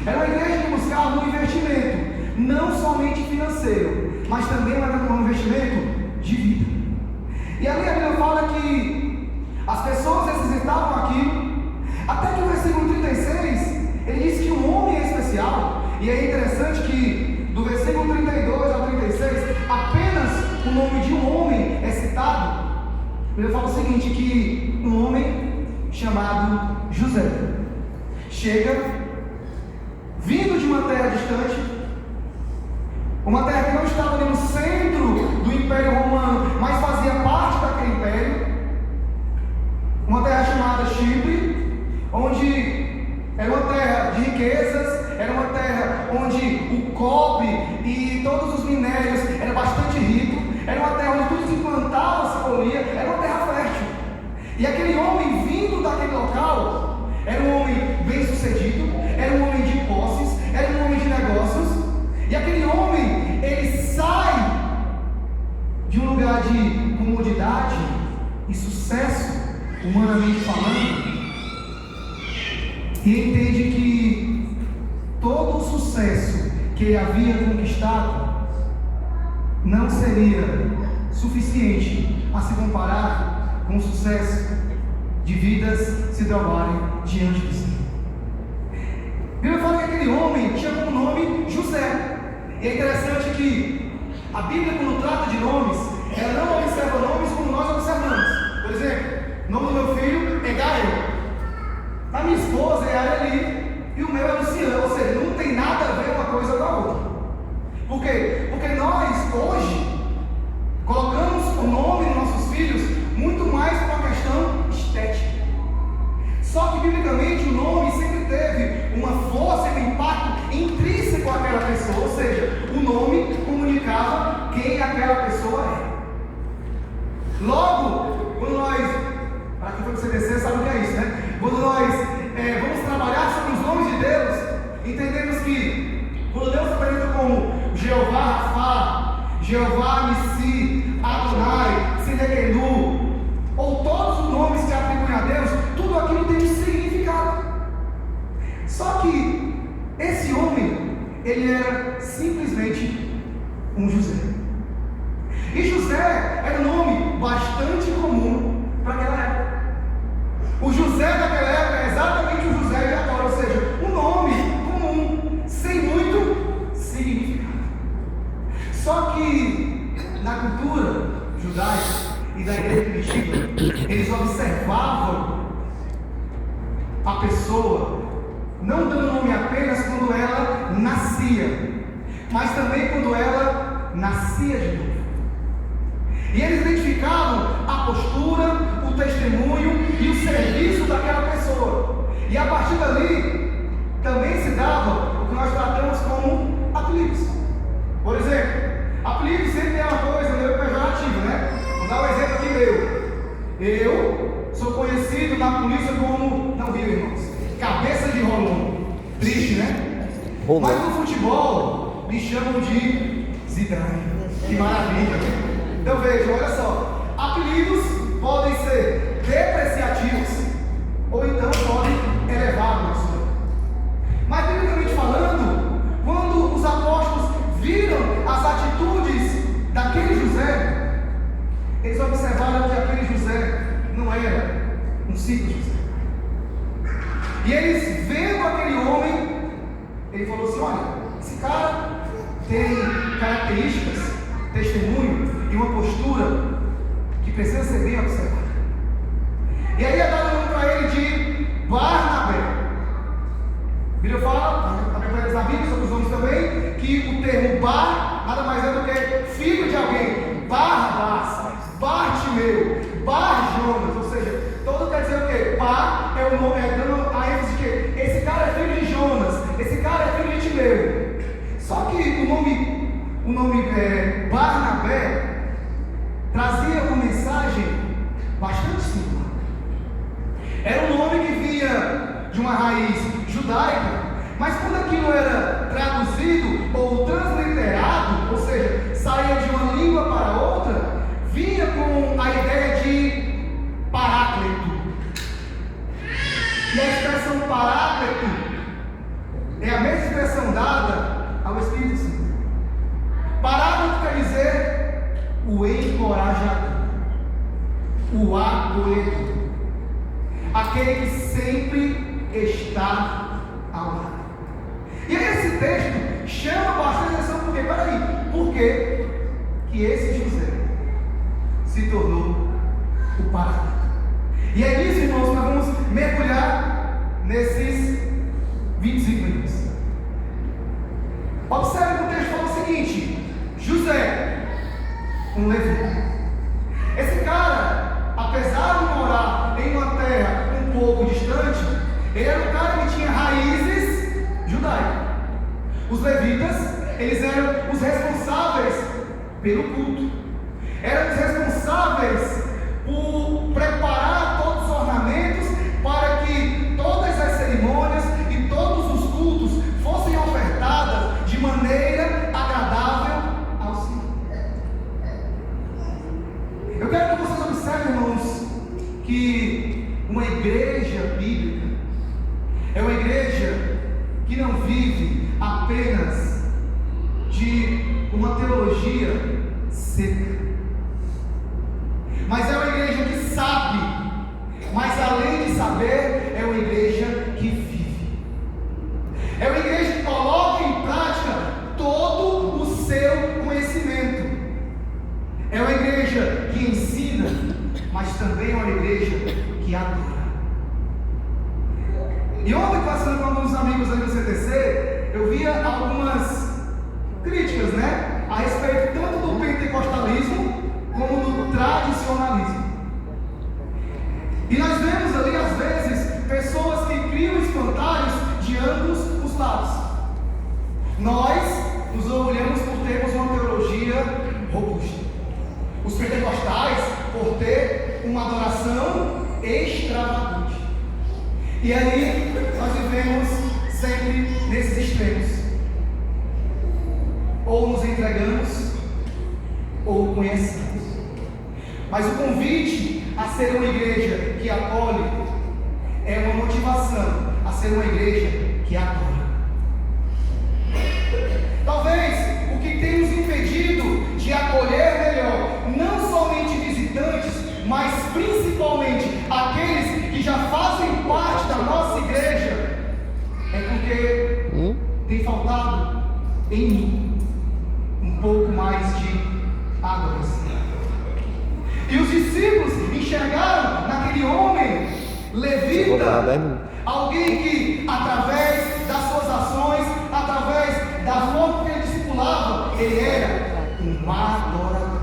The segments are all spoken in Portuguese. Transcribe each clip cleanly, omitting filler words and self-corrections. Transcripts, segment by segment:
Era uma igreja que buscava um investimento, não somente financeiro, mas também um investimento de vida. E ali a Bíblia fala que as pessoas necessitavam aquilo, até que o versículo 36, ele diz que um homem é especial. E é interessante que do versículo 32 ao 36, apenas o nome de um homem é citado. Ele fala o seguinte, que um homem chamado José chega, vindo de uma terra distante, uma terra que não estava ali no centro do Império Romano, mas fazia parte daquele império, uma terra chamada Chipre, onde era uma terra de riquezas, era uma terra onde o cobre e todos os minérios era bastante rico, era uma terra onde tudo se plantava, se colhia, era uma terra fértil. E aquele homem vindo daquele local era um homem bem sucedido, era um homem de posses, era um homem de negócios. E aquele homem, ele sai de um lugar de comodidade e sucesso, humanamente falando, e entende que todo o sucesso que ele havia conquistado não seria suficiente a se comparar com o sucesso de vidas se dobrarem diante do Senhor. A Bíblia fala que aquele homem tinha como nome José. E é interessante que a Bíblia, quando trata de nomes, ela não observa nomes como nós observamos. Por exemplo, o nome do meu filho é Gael, a minha esposa é Areli e o meu é Luciano. Ou seja, não tem nada a ver uma coisa com a outra. Por quê? Porque nós hoje colocamos o nome dos nossos filhos muito mais por uma questão estética. Só que biblicamente o nome sempre teve uma força e um impacto intrínseco àquela pessoa, ou seja, o nome comunicava quem aquela pessoa é. Logo, quando nós, para quem foi para o CDC sabe o que é isso, né? Quando nós vamos trabalhar sobre os nomes de Deus, entendemos que quando Deus se apresenta como Jeová Rafa, Jeová Nissi, Adonai, Sidekenu, ou todos os nomes que atribuem a Deus, tudo aquilo tem um significado. Só que esse homem, ele era simplesmente um José. E José era um nome bastante comum para aquela época. O José daquela época é exatamente o José de agora, ou seja, um nome comum, sem muito significado. Só que na cultura judaica e da igreja primitiva, eles observavam a pessoa não dando nome apenas quando ela nascia, mas também quando ela nascia de novo. E eles identificavam a postura, o testemunho e o serviço daquela pessoa. E a partir dali também se dava o que nós tratamos como apelidos. Por exemplo, apelido sempre é uma coisa meio pejorativa, né? Vou dar um exemplo aqui meu. Eu sou conhecido na polícia como, não viu, irmãos, cabeça de rolão. Triste, né? Mas no futebol me chamam de Zidane. Que maravilha, né? Então veja, olha só, apelidos podem ser depreciativos ou então podem elevar o nosso nome. Mas biblicamente falando, quando os apóstolos viram as atitudes daquele José, eles observaram que aquele José não era um simples José. E eles vendo aquele homem, ele falou assim: olha, esse cara tem características, testemunho e uma postura que precisa ser bem observada. E aí é dado o nome para ele de Barnabé. A Bíblia fala, na Bíblia sobre os nomes também, que o termo Bar nada mais é do que filho de alguém. Barrabás, Bartimeu, Bar Jonas, ou seja, todo quer dizer o quê? Bar é o nome, dando a ênfase de que esse cara é filho de Jonas, esse cara é filho de Timeu. Só que o nome Barnabé trazia uma mensagem bastante singular. Era um nome que vinha de uma raiz judaica, mas quando aquilo era traduzido ou transliterado, ou seja, saía de uma língua para outra, vinha com a ideia de paráclito. E a expressão paráclito é a mesma encorajador, o acolhedor, aquele que sempre está ao lado. E aí esse texto chama bastante atenção, porque, peraí, por que esse José se tornou o paráclito? E é nisso, irmãos, que nós vamos mergulhar nesses 25 minutos. Observe que o texto fala o seguinte: José, um levita. Esse cara, apesar de morar em uma terra um pouco distante, ele era um cara que tinha raízes judaicas. Os levitas, eles eram os responsáveis pelo culto, eram os responsáveis por preparar todos os ornamentos para que todas as cerimônias e todos os cultos fossem ofertadas de maneira agradável ao Senhor. Eu quero que vocês observem, irmãos, que uma igreja bíblica é uma igreja que não vive apenas de uma teologia seca, mas é uma igreja que sabe, mas além de saber, é uma igreja que vive. É uma igreja que coloca em prática todo o seu conhecimento. É uma igreja que ensina, mas também é uma igreja que adora. E ontem, passando com alguns amigos ali no CTC, eu via algumas críticas, né, a respeito tanto do pentecostalismo como do tradicionalismo. E nós vemos ali, às vezes, pessoas que criam espantalhos de ambos os lados. Nós nos orgulhamos por termos uma teologia robusta. Os pentecostais por ter uma adoração extravagante. E aí nós vivemos sempre nesses extremos. Ou nos entregamos, ou conhecemos. Mas o convite a ser uma igreja que acolhe é uma motivação a ser uma igreja que adora. Talvez o que tem nos impedido de acolher melhor, não somente visitantes, mas principalmente aqueles que já fazem parte da nossa igreja, é porque tem faltado em mim um pouco mais de adoração. E os discípulos enxergaram naquele homem levita alguém que, através das suas ações, através da forma que ele discipulava, ele era um adorador.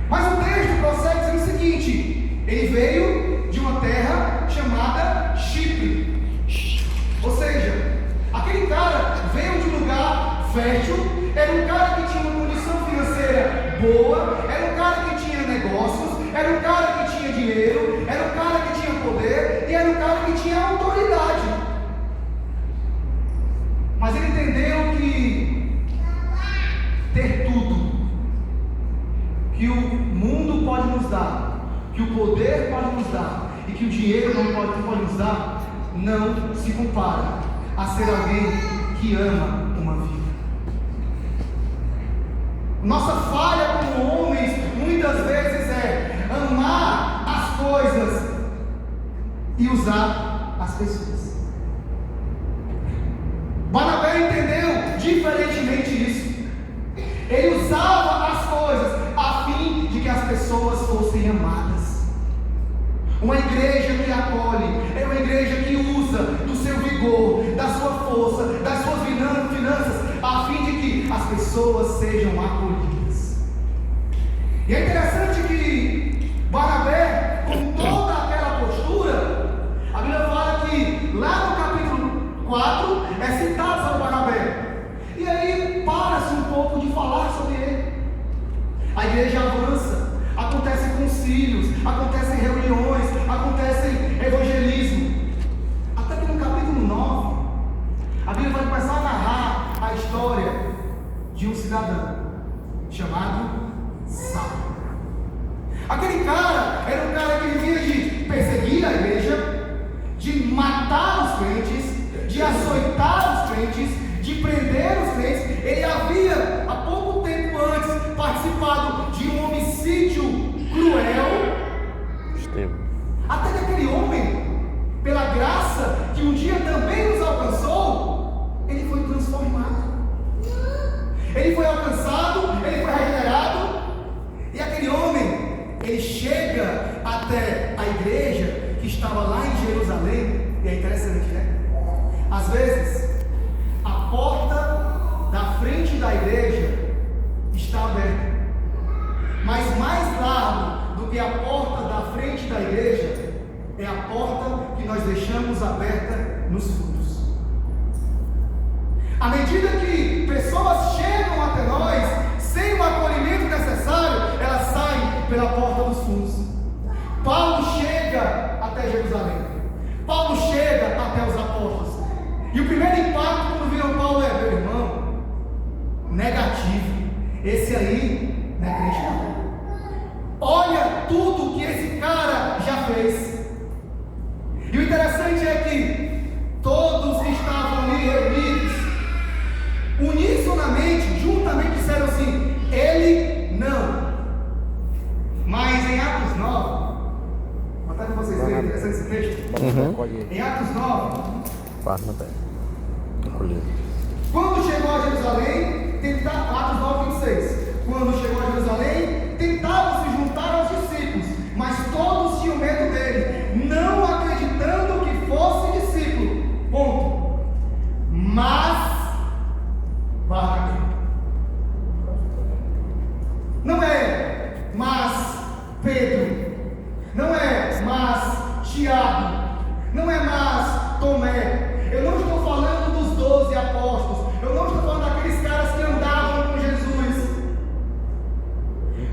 Mas o texto prossegue dizendo o seguinte: ele veio de uma terra chamada Chipre. Ou seja, aquele cara veio de um lugar fértil, era um cara que tinha uma condição financeira boa, era um cara que tinha negócios, era um cara que tinha dinheiro, era um cara que tinha poder e era um cara que tinha autoridade. Mas ele entendeu que ter tudo que o mundo pode nos dar, que o poder pode nos dar e que o dinheiro não pode nos dar, não se compara a ser alguém que ama uma vida. Nossa falha como homens muitas vezes é amar as coisas e usar as pessoas. Barnabé entendeu diferentemente isso. Ele usava as coisas a fim de que as pessoas fossem amadas. Uma igreja que acolhe é uma igreja que usa do seu vigor, da sua força, das suas finanças, a fim de que as pessoas sejam acolhidas. E é interessante que Barnabé, com toda aquela postura, a Bíblia fala que lá no capítulo 4 é citado sobre Barnabé. E aí para-se um pouco de falar sobre ele. A igreja avança, acontecem concílios, acontecem reuniões, acontecem evangelismo. Até que no capítulo 9, a Bíblia vai começar a narrar a história de um cidadão chamado Saulo. Aquele cara era um cara que vivia de perseguir a igreja, de matar os crentes, de açoitar os crentes, de prender os crentes. Ele havia, há pouco tempo antes, participado de um homicídio À medida que pessoas chegam até nós, sem o acolhimento necessário, elas saem pela porta dos fundos. Paulo chega até Jerusalém. Paulo chega até os apóstolos. E o primeiro impacto quando viram Paulo é: meu irmão, negativo. Esse aí não é crente não. Olha tudo que esse cara já fez. E o interessante é que todos que estavam ali reunidos, unisonamente, juntamente disseram assim: ele não. Mas em Atos 9, vou até para vocês verem, interessante esse texto. Em Atos 9, quando chegou a Jerusalém, Atos 9, 26. Quando chegou a Jerusalém, tentavam se juntar aos discípulos, mas todos tinham medo dele, não acreditando que fosse discípulo. Ponto. Mas Barnabé. Não é mas Pedro, não é mas Tiago, não é mas Tomé. Eu não estou falando dos 12 apóstolos, eu não estou falando daqueles caras que andavam com Jesus,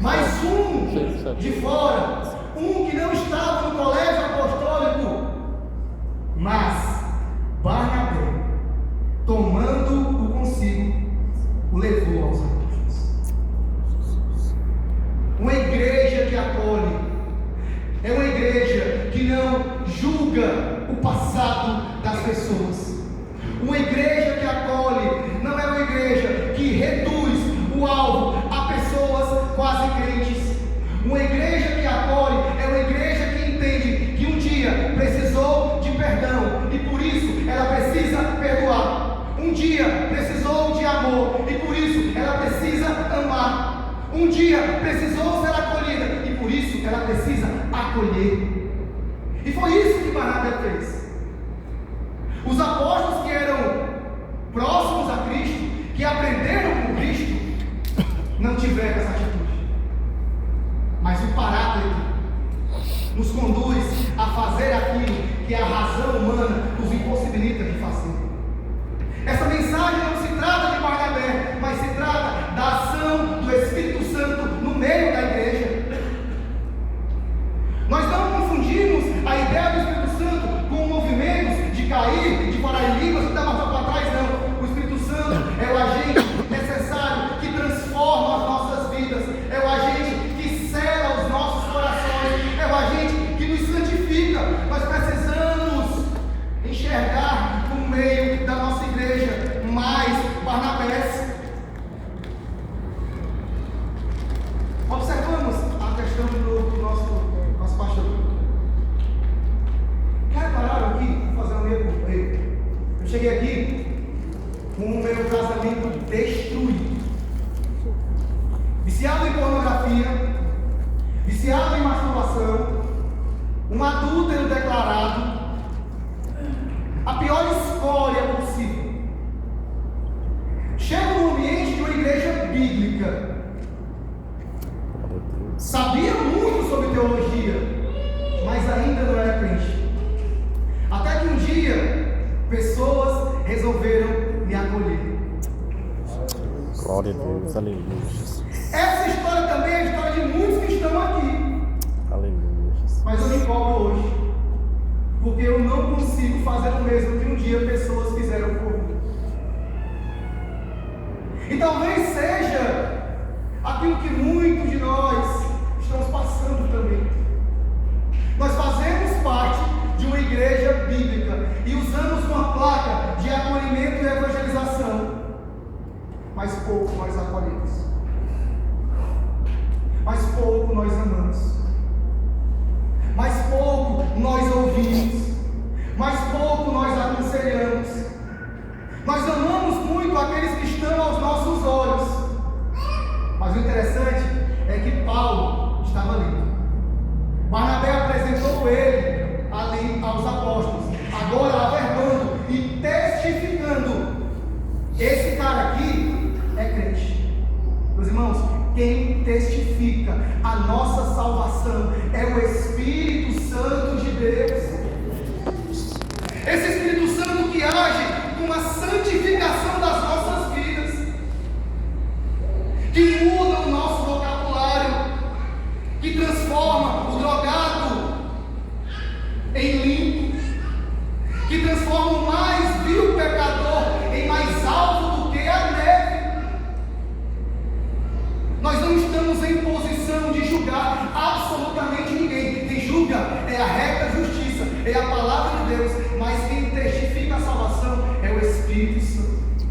mas um de fora, um que não estava no colégio apostólico, mas Barnabé, tomando-o consigo, o levou aos apóstolos. Uma igreja que acolhe é uma igreja que não julga o passado das pessoas. Uma igreja que acolhe não é uma igreja que reduz o alvo a pessoas quase crentes. Uma igreja que acolhe é uma igreja que entende que um dia precisou de perdão e por isso ela precisa perdoar. Um dia precisou de amor e por isso ela precisa amar. Um dia precisou ser acolhida e por isso ela precisa acolher. E foi isso que Barnabé fez. Os apóstolos que eram próximos a Cristo, que aprenderam com Cristo, não tiveram essa atitude. Mas o Paráclito nos conduz a fazer aquilo que a razão humana nos impossibilita de fazer. Essa mensagem não se trata de Barnabé, mas se trata da ação do Espírito Santo no meio da igreja. Nós não confundimos a ideia do Espírito Santo com movimentos de cair, de falar em línguas, que dá mais para trás, não. O Espírito Santo é o agente necessário que transforma as nossas vidas, é o agente que sela os nossos corações, é o agente que nos santifica. Nós precisamos enxergar no meio da nossa igreja mais Barnabés. Observamos a questão do nosso pastor. Repararam aqui? Vou fazer um meio. Eu cheguei aqui com o meu casamento destruído, viciado em pornografia, viciado em masturbação, um adúltero declarado, a pior escória possível. Chego no ambiente de uma igreja bíblica, sabia muito sobre teologia, mas ainda não era crente. Até que um dia, pessoas resolveram me acolher. Glória a Deus, aleluia. Essa história também é a história de muitos que estão aqui. Aleluia. Mas eu me cobro hoje, porque eu não consigo fazer o mesmo que um dia pessoas fizeram por mim. E talvez seja aquilo que muitos de nós estamos passando também. Nós fazemos parte de uma igreja bíblica e usamos uma placa de acolhimento e evangelização, mas pouco nós acolhemos, mas pouco nós amamos, mas pouco nós ouvimos, mas pouco nós aconselhamos. Nós amamos muito aqueles que estão aos nossos olhos, mas o interessante é que Paulo estava ali. Barnabé apresentou ele ali aos apóstolos, agora afirmando e testificando: esse cara aqui é crente. Meus irmãos, quem testifica a nossa salvação é o Espírito Santo de Deus. Esse Espírito Santo que age com a santificação das Espírito Santo.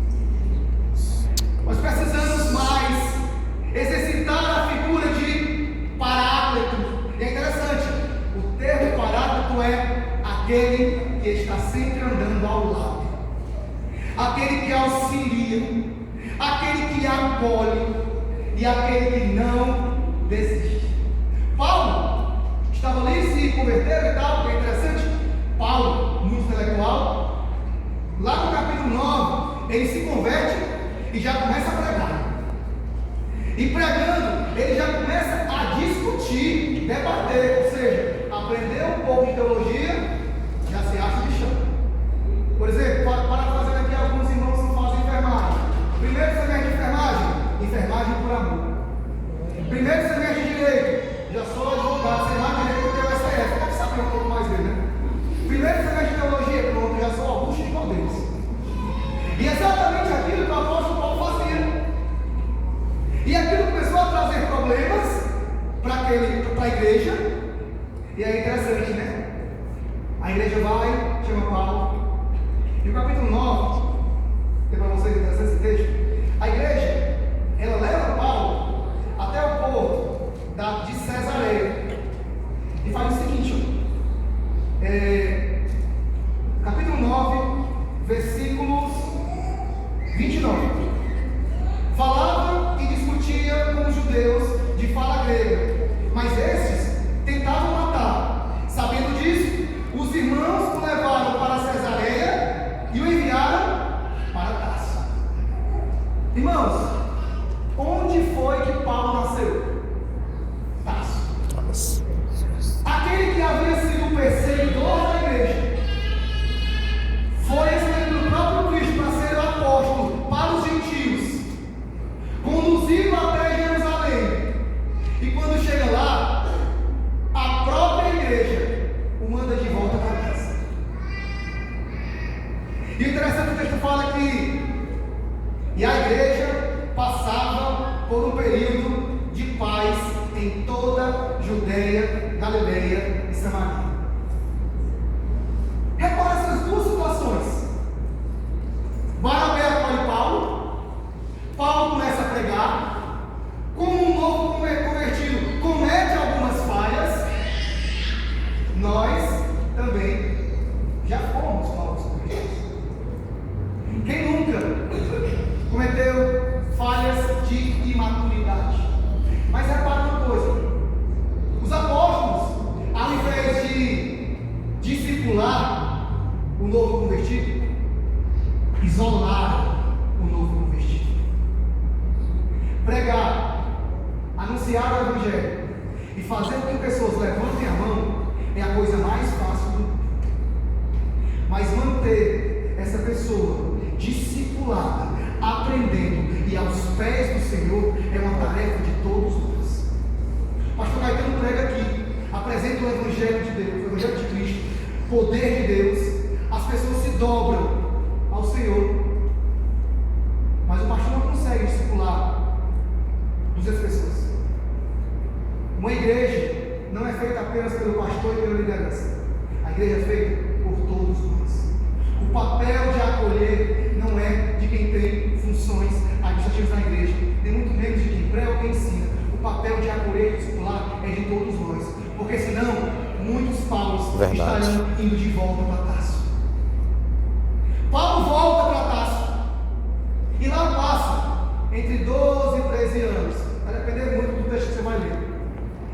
Nós precisamos mais exercitar a figura de paráclito. E é interessante, o termo paráclito é aquele que está sempre andando ao lado, aquele que auxilia, aquele que acolhe e aquele que não desiste. Paulo estava ali, se converteu e tal, que é interessante. Paulo, muito intelectual, lá no capítulo 9, ele se converte e já começa a pregar. E pregando, ele já começa a discutir, debater, ou seja, aprender um pouco de teologia, já se acha de chão. Por exemplo, parafraseando aqui, alguns irmãos que fazem enfermagem. Primeiro semestre de enfermagem, enfermagem por amor. Primeiro semestre de direito, já sou advogado, sei lá direito porque vai ser essa, deve saber um pouco mais dele, né? Primeiro semestre de teologia, pronto, já sou Augusto de Deus. E exatamente aquilo que o apóstolo Paulo fazia. E aquilo começou a trazer problemas para a igreja. E é interessante, né? A igreja vai, chama Paulo. E o capítulo 9, que é para vocês interessante esse texto, a igreja, ela leva Paulo até o porto de Cesareia. E faz o seguinte, capítulo 9, versículos 29. Falava e discutia com os judeus de fala grega, mas estes tentavam matar. Sabendo disso, os irmãos o levaram para Cesareia e o enviaram para Tarso. Irmãos, onde foi que Paulo nasceu? Tarso. Aquele que havia sido o perseguidor da igreja foi escolhido pelo próprio Cristo para ser o apóstolo para os gentios, conduzido até Jerusalém. E quando chega lá, a própria igreja o manda de volta para casa. E o interessante, o texto fala que a igreja passava por um período de paz em toda Judeia, Galileia e Samaria. Repara essas duas situações. Barnabé acolhe Paulo. Paulo começa a pregar. Como um novo convertido comete algumas falhas, nós também já fomos novos convertidos. Quem nunca cometeu falhas de imaturidade? Mas repara uma coisa: os apóstolos, ao invés de discipular o novo convertido, isolaram o novo convertido. Pregar, anunciar o evangelho e fazer com que pessoas levantem a mão é a coisa mais fácil do mundo. Mas manter essa pessoa discipulada, aprendendo e aos pés do Senhor é uma tarefa de todos nós. Pastor Caetano prega aqui, apresenta o evangelho de Deus, o evangelho de Cristo, poder de Deus. As pessoas se dobram ao Senhor, mas o pastor não consegue discipular 200 pessoas. Uma igreja não é feita apenas pelo pastor e pela liderança. A igreja é feita por todos nós. O papel de acolher não é de quem tem funções administrativas na igreja, nem muito menos de quem prega ou quem ensina. O papel de acolher e discipular é de todos nós, porque senão muitos Paulos estariam indo de volta para Tarso. Paulo volta para Tarso e lá passa entre 12 e 13 anos. Vai depender muito do texto que você vai ler.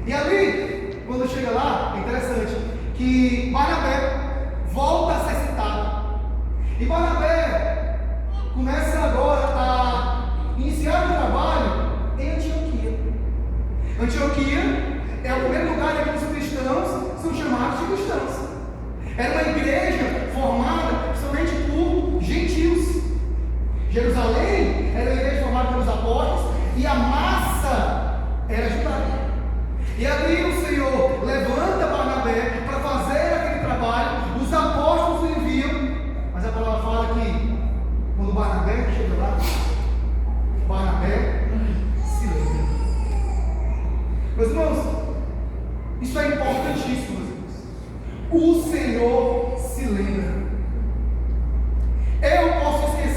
E ali, quando chega lá, é interessante que Barnabé volta a ser citado. E Barnabé começa agora a iniciar o trabalho em Antioquia. Antioquia é o primeiro lugar em que os cristãos são chamados de cristãos. Era uma igreja formada somente por gentios. Jerusalém era uma igreja formada pelos apóstolos e a massa era judaica. E ali o Senhor levanta Barnabé para fazer aquele trabalho. Os apóstolos o enviam, mas a palavra fala que quando Barnabé chega lá, Barnabé se lembra. Meus irmãos, isso é importantíssimo, meus irmãos. O Senhor se lembra. Eu posso esquecer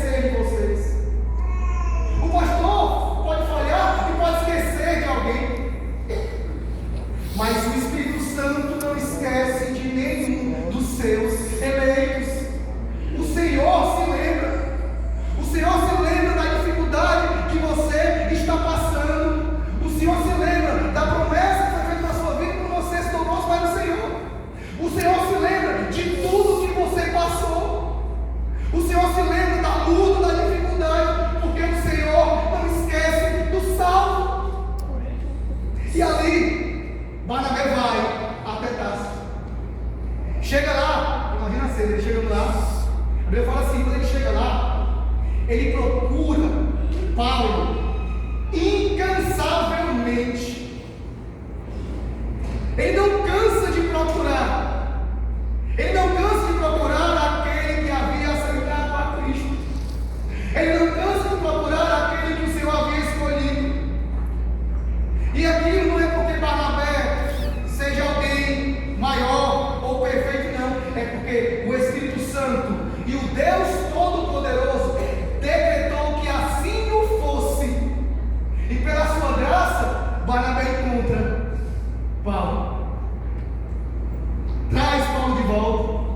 ele procura Paulo incansavelmente. Ele não cansa de procurar. Ele não cansa de procurar aquele que havia aceitado a Cristo. Ele não cansa de procurar aquele que o Senhor havia escolhido. E aquilo não é porque Barnabé seja alguém maior ou perfeito, não. É porque o Espírito Santo e o Deus Todo-Poderoso decretou que assim o fosse. E pela sua graça, Barnabé encontra Paulo. Traz Paulo de volta.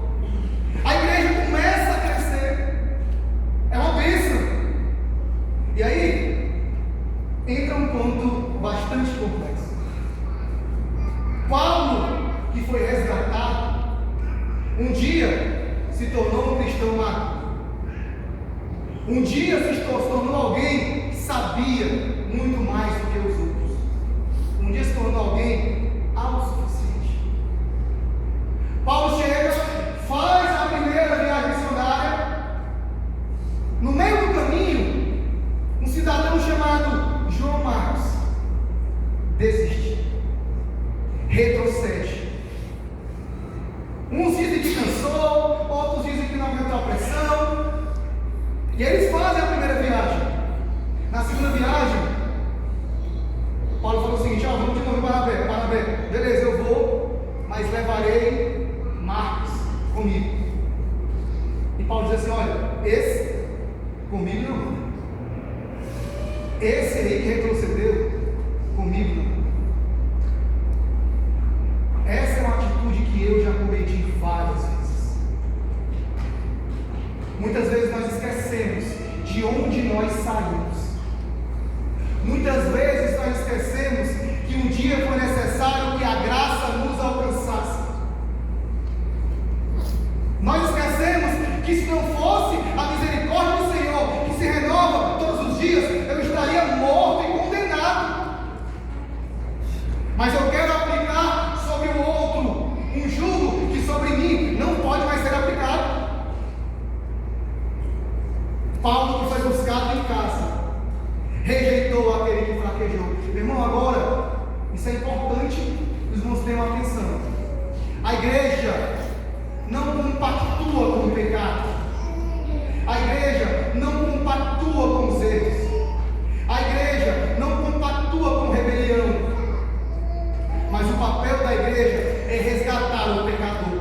A igreja começa a crescer. É uma bênção. E aí, entra um ponto bastante complexo. Paulo, que foi resgatado, um dia se tornou um cristão maduro. Um dia se tornou alguém que sabia muito mais do que os outros. Um dia se tornou alguém autossuficiente. Paulo chega, faz a primeira viagem missionária. No meio do caminho, um cidadão chamado João Marcos desiste, retrocede. Uns dizem que cansou, outros dizem que não aguentou a pressão. E eles fazem a primeira viagem. Na segunda viagem, Paulo falou o seguinte: vamos de novo para Barnabé. Beleza, eu vou, mas levarei Marcos comigo. E Paulo diz assim: olha, esse comigo não anda. Esse aí que retrocedeu, comigo não anda. Essa é uma atitude que eu já cometi várias vezes. Muitas vezes nós esquecemos de onde nós saímos. Muitas vezes nós esquecemos que um dia foi necessário que a graça nos alcançasse. Nós esquecemos que se não fosse a misericórdia do Senhor, que se renova todos os dias, eu estaria morto e condenado. Mas eu quero aplicar sobre o outro um jugo que sobre mim não pode mais ser aplicado. Paulo, que foi buscado em casa, rejeitou aquele que fraquejou. Meu irmão, agora, isso é importante, os irmãos tenham atenção. A igreja não compactua com o pecado. A igreja não compactua com os erros. A igreja não compactua com rebelião. Mas o papel da igreja é resgatar o pecador.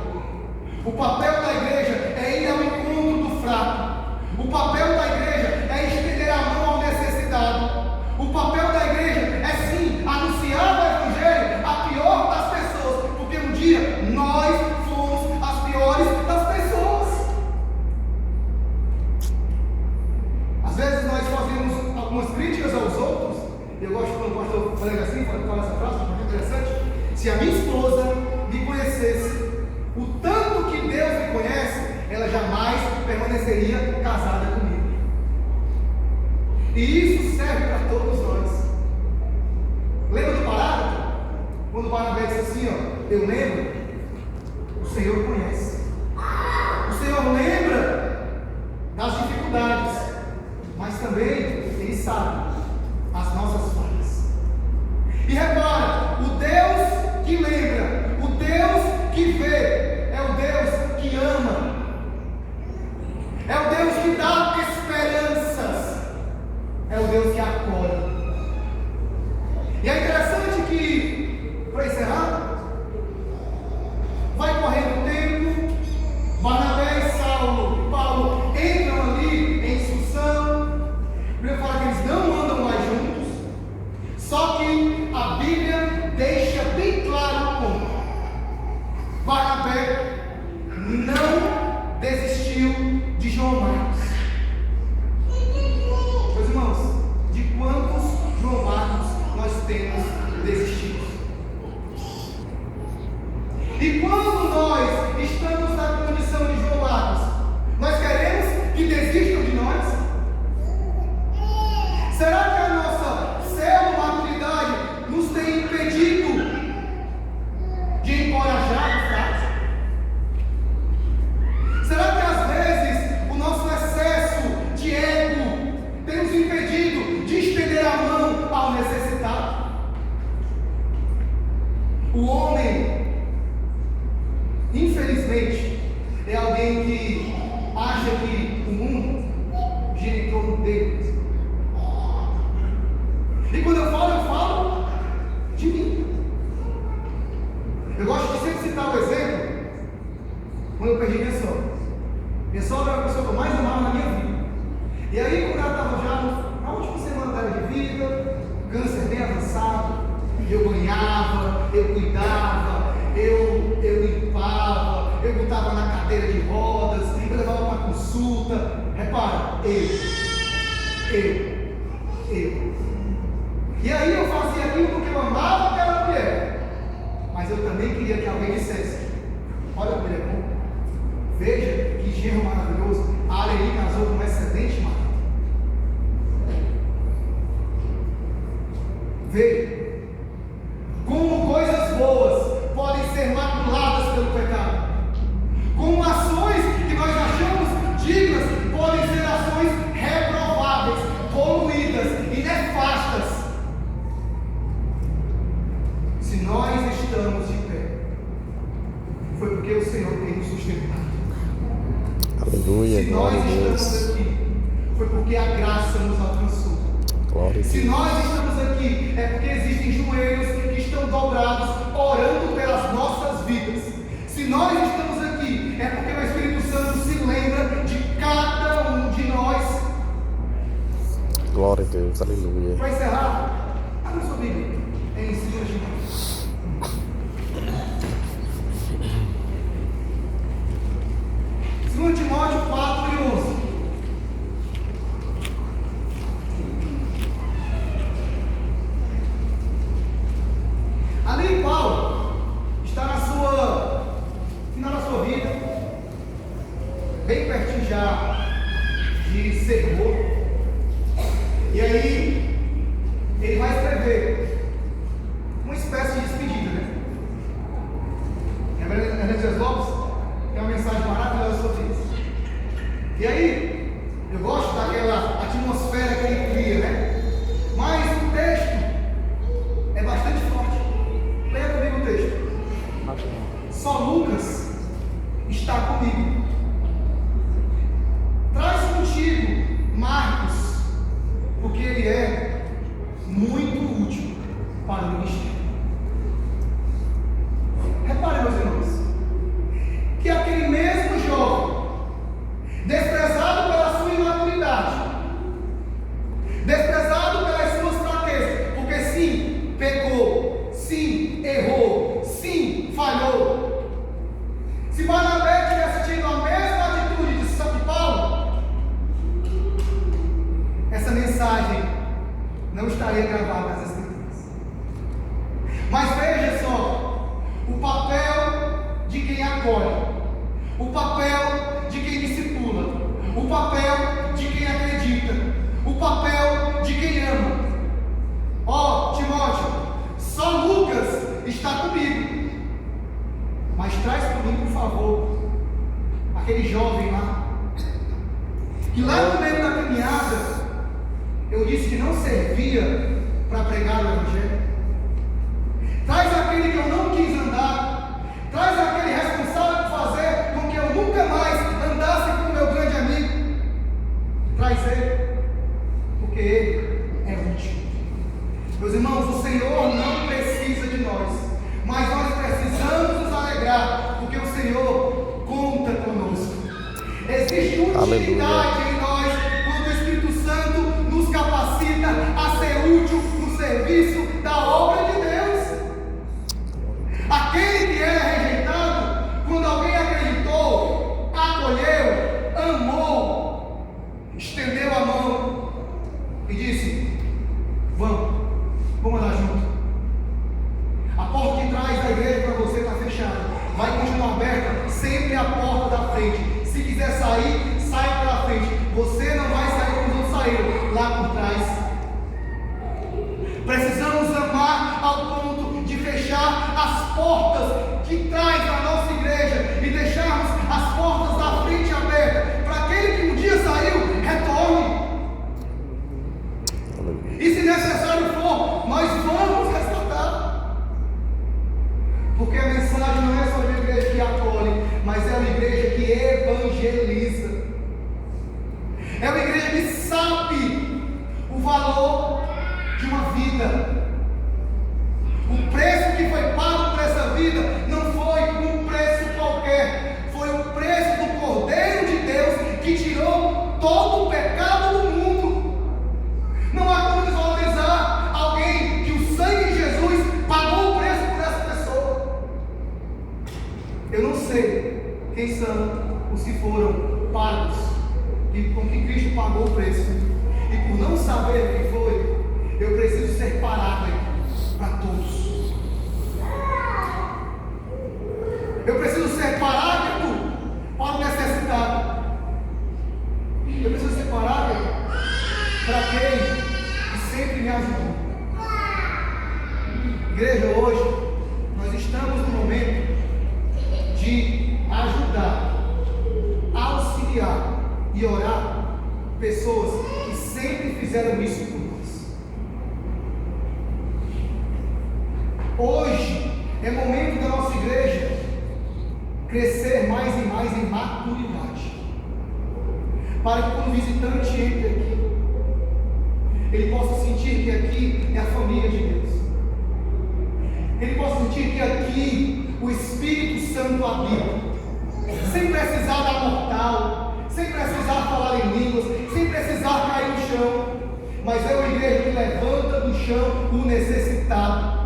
O papel da igreja é ir ao encontro do fraco. O papel da igreja é estender a mão ao necessitado. O papel da igreja é sim anunciar o evangelho à pior das pessoas, porque um dia nós fomos as piores das pessoas. Às vezes nós fazemos algumas críticas aos outros. Eu gosto quando o pastor fala assim, fala essa frase, muito interessante. Se a minha esposa me conhecesse o tanto que Deus me conhece, ela jamais permaneceria casada comigo. E isso serve para todos nós. Lembra do parágrafo? Quando o Barnabé disse assim, eu lembro, o Senhor conhece. O Senhor lembra das dificuldades, mas também Ele sabe as nossas falhas. E repara, o Deus que lembra, o Deus que vê, é o Deus que ama. É o Deus que dá esperanças. É o Deus que acolhe. E é interessante que, para encerrar, vai correndo o tempo, Barnabé e Paulo entram ali em discussão. A Bíblia fala que eles não andam mais juntos, eu cuidava, eu limpava, eu botava na cadeira de rodas, eu levava para consulta. Repara, eu. E aí eu fazia aquilo porque eu amava aquela mulher, mas eu também queria que alguém dissesse: olha como ele é bom, veja que genro maravilhoso, a Areli casou com um excelente marido. Veja como coisas boas podem ser maculadas pelo pecado, como ações que nós achamos dignas podem ser ações reprováveis, poluídas e nefastas. Se nós estamos de pé, foi porque o Senhor tem nos sustentado. Aleluia, Se glória nós a Deus. estamos aqui, foi porque a graça nos alcançou. Glória a Se Deus. nós estamos aqui, é porque existem joelhos que estão dobrados, orando pelas nossas vidas. Se nós estamos aqui, é porque o Espírito Santo se lembra de cada um de nós. Glória a Deus, aleluia. Para encerrar, abra sua Bíblia em 2 Timóteo. 2 Timóteo 4 e 11. Ali Paulo está final da sua vida, bem pertinho já de ser morto. E aí ele vai escrever uma espécie de despedida, né? Hernandes Dias Lopes tem uma mensagem maravilhosa sobre isso. E aí eu gosto daquela atmosfera que ele cria, né? Mas o texto é bastante forte. Leia comigo o texto. Só Lucas está comigo. Traz contigo Marcos, porque ele é muito útil para o ministério. Repare, meus irmãos, que aquele mesmo jovem, desprezado pela sua imaturidade, desprezado pelas suas fraquezas, porque sim, pecou, sim, errou, sim, falhou. Se Barnabé tivesse tido a mesma atitude de Paulo, essa mensagem não estaria gravada nas Escrituras. Mas veja só, o papel de quem acolhe, o papel de quem discipula, o papel de quem acredita, o papel de quem ama. Ó, Timóteo, só Lucas está comigo, mas traz para mim, por favor, aquele jovem lá, que lá no meio da caminhada eu disse que não servia para pregar o Evangelho. Traz aquele que eu não quis andar, traz aquele responsável por fazer com que eu nunca mais andasse com o meu grande amigo. Traz ele, porque ele é útil. Meus irmãos, o Senhor não precisa de nós, mas nós precisamos nos alegrar, porque o Senhor conta conosco. Existe utilidade em nós quando o Espírito Santo nos capacita a ser útil no serviço da obra de Deus. Aquele que era rejeitado, quando alguém acreditou, acolheu, amou, estendeu a mão e disse: vamos andar junto. A porta de trás da igreja para você está fechada, vai continuar aberta, sempre a porta da frente. Se quiser sair, sai pela frente. Você não vai sair como não saiu, lá por trás. Precisamos amar ao ponto de fechar as portas de trás da nossa igreja e deixarmos as portas da frente abertas, para aquele que um dia saiu, retorne. E se necessário for, nós vamos resgatar. Porque a mensagem não é sobre uma igreja que acolhe, mas é uma igreja que evangeliza. É uma igreja que sabe o valor de uma vida. O preço que foi pago por essa vida não foi um preço qualquer, foi o preço do Cordeiro de Deus que tirou todo o pecado do mundo. Não há como desvalorizar alguém que o sangue de Jesus pagou o preço por essa pessoa. foram pagos, com que Cristo pagou o preço. E por não saber o que foi, eu preciso ser paráclito para todos. Eu preciso ser paráclito para o necessitado. Eu preciso ser paráclito para aquele que sempre me ajudou. Igreja, hoje nós estamos no momento de ajudar, auxiliar e orar pessoas que sempre fizeram isso por nós. Hoje é momento da nossa igreja crescer mais e mais em maturidade, para que quando o visitante entre aqui, ele possa sentir que aqui é a família de Deus. Ele possa sentir que aqui o Espírito Santo habita, sem precisar dar mortal, sem precisar falar em línguas, sem precisar cair no chão. Mas é uma igreja que levanta do chão o necessitado.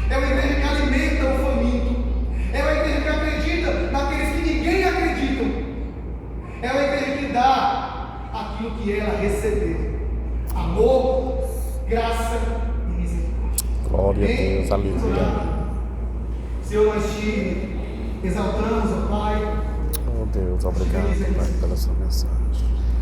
É uma igreja que alimenta o faminto. É uma igreja que acredita naqueles que ninguém acredita. É uma igreja que dá aquilo que ela recebeu: amor, graça e misericórdia. Glória a Deus, aleluia. Senhor, nós te exaltamos, ó Pai. Oh Deus, obrigado, Pai, pela sua mensagem.